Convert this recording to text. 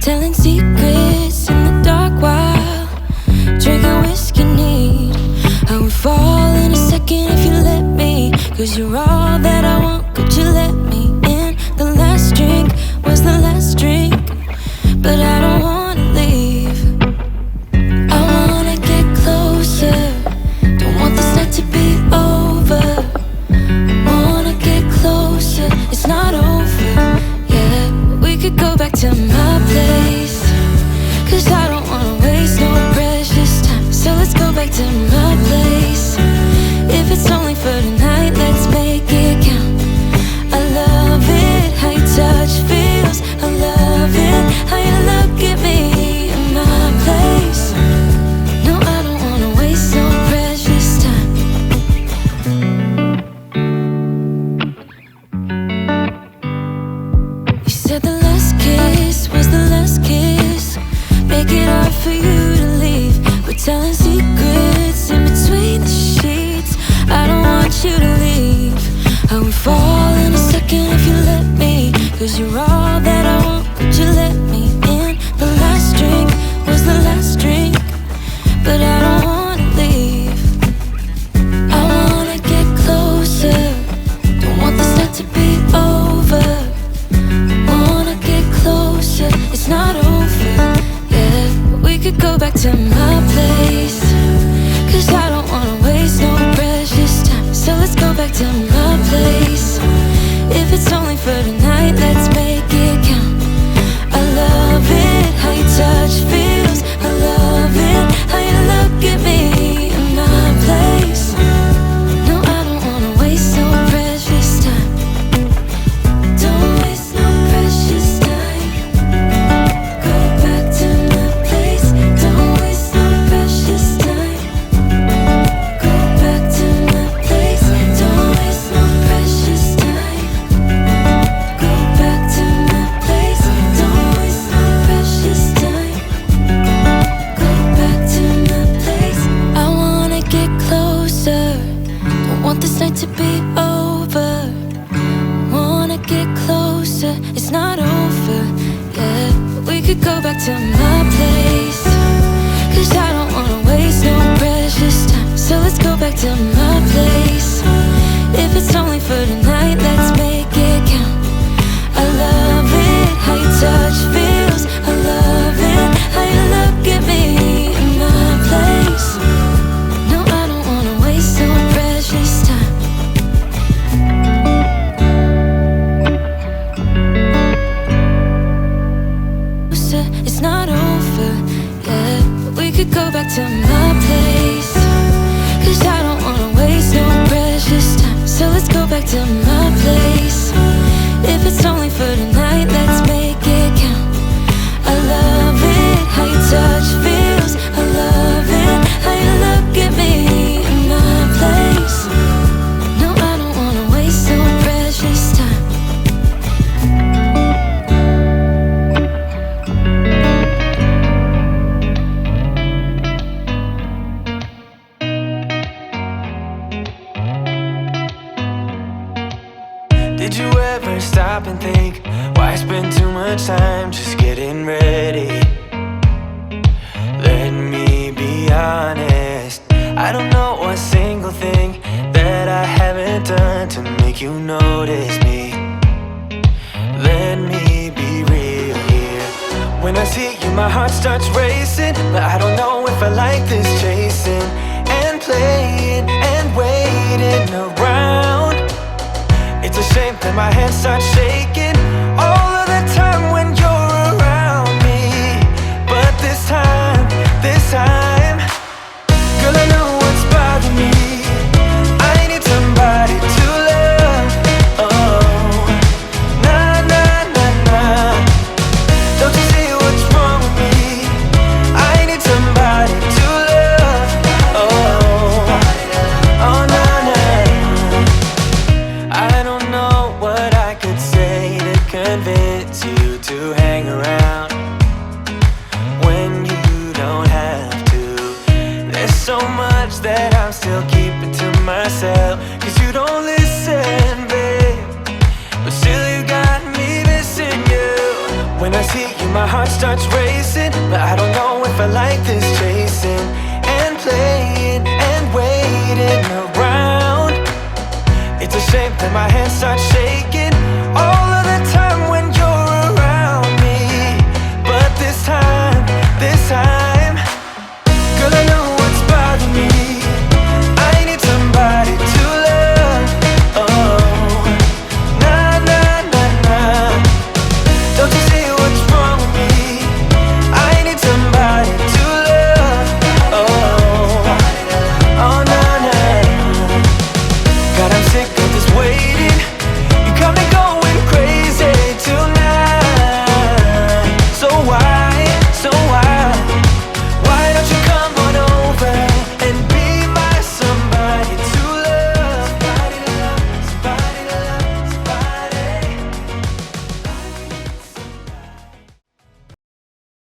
telling secrets in the dark while drinking whiskey neat. I would fall in a second if you let me, 'cause you're all that I want, could you let me in? The last drink was the last drink, but I don't wanna leave. I wanna get closer, don't want this night to be over. Wanna get closer, it's not over, yeah. We could go back to my place, 'cause I don't wanna waste no precious time. So let's go back to my place. If it's only for tonight, let's make it count. I love it, how your touch feels. I love it, how you look at me in my place. No, I don't wanna waste no precious time. You said the last kiss was the last kiss, make it hard for you to leave. We're telling secrets in between the sheets. I don't want you to leave. I would fall in a second if you let me, 'cause you're all that I want, could you let me in? The last drink was the last drink, but I don't wanna leave. I wanna get closer, don't want this night to be over. Wanna get closer, it's not over, yeah. We could go back to my place, 'cause I don't wanna waste no precious time. So let's go back to my place. If it's only for tonight, let's make it count. I love it, how your touch feels. I love it, how you look at me in my place. No, I don't wanna waste no precious time. Don't waste no precious time. Go back to my place. Don't waste no precious time. Go back to my place. Don't waste no precious time. Go back to my place. Don't waste no precious time. Go back to my place. I wanna get closer, don't want this night to be over. Wanna get closer, it's not over, yeah. We could go back to my place, 'cause I don't wanna waste no precious time. So let's go back to my place. If it's only for tonight, let's make it count. I love it, how your touch feels. I love it, how you look at me in my place. No, I don't wanna waste no precious time. It's not over, yeah. We could go back to my place, 'cause I don't wanna waste no precious time. So let's go back to my place. If it's only for tonight, let's make it count. I love it, how your touch feels. I love it, how you look at me in my place. No, I don't wanna waste no precious time. Did you ever stop and think, why spend too much time just getting ready? Let me be honest, I don't know a single thing that I haven't done to make you notice me. Let me be real here. When I see you, my heart starts racing, but I don't know if I like this chasing and playing and waiting around. It's a shame that my hands start shaking all of the time when you're around me. But this time, girl, I know what's bothering me. I need somebody to love. Oh, nah, nah, nah, nah. Don't you see what's wrong with me? I need somebody to love. Oh, oh, nah, nah. I don't know what I could say to convince you to hang around when you don't have to. There's so much that I'm still keeping to myself, 'cause you don't listen, babe. But still you got me missing you. When I see you, my heart starts racing, but I don't know if I like this chasing and playing and waiting around. It's a shame that my hands start shaking.